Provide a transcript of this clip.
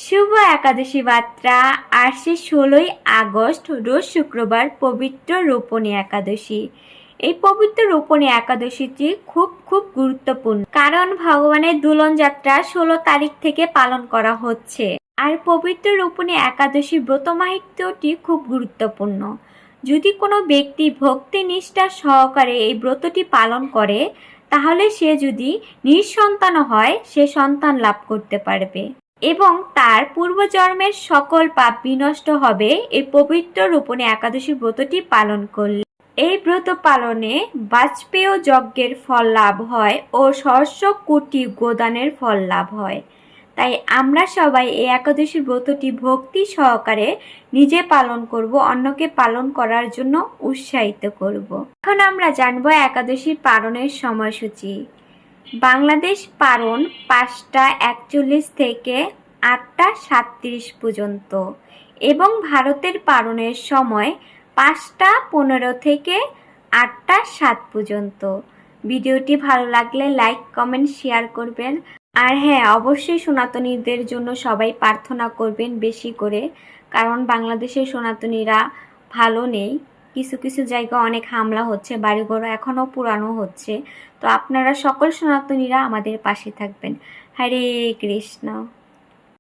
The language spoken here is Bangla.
শুভ একাদশী বার্তা আসছে 16ই আগস্ট রোজ শুক্রবার পবিত্র রোপণী একাদশী। এই পবিত্র রোপণী একাদশীটি খুব গুরুত্বপূর্ণ, কারণ ভগবানের দুলন যাত্রা 16 তারিখ থেকে পালন করা হচ্ছে। আর পবিত্র রোপণী একাদশী ব্রত মাহাত্ম্যটি খুব গুরুত্বপূর্ণ। যদি কোনো ব্যক্তি ভক্তি নিষ্ঠা সহকারে এই ব্রতটি পালন করে, তাহলে সে যদি নিঃসন্তান হয়, সে সন্তান লাভ করতে পারবে এবং তার পূর্বজন্মের সকল পাপ বিনষ্ট হবে এই পবিত্র রোপণী একাদশী ব্রতটি পালন করলে। এই ব্রত পালনে বাজপেয় যজ্ঞের ফল লাভ হয় ও সহস্র কোটি গোদানের ফল লাভ হয়। তাই আমরা সবাই এই একাদশী ব্রতটি ভক্তি সহকারে নিজে পালন করব, অন্যকে পালন করার জন্য উৎসাহিত করব। এখন আমরা জানবো একাদশী পালনের সময়সূচি। বাংলাদেশ পারণ 5টা 41 থেকে 8টা 37 পর্যন্ত এবং ভারতের পারণের সময় 5টা 15 থেকে 8টা 7 পর্যন্ত। ভিডিওটি ভালো লাগলে লাইক কমেন্ট শেয়ার করবেন। আর হ্যাঁ, অবশ্যই সনাতনীদের জন্য সবাই প্রার্থনা করবেন বেশি করে, কারণ বাংলাদেশের সনাতনীরা ভালো নেই। কিছু জায়গা অনেক হামলা হচ্ছে, বাড়িঘর এখনও পুরানো হচ্ছে। তো আপনারা সকল সনাতনীরা আমাদের পাশে থাকবেন। হরে কৃষ্ণ।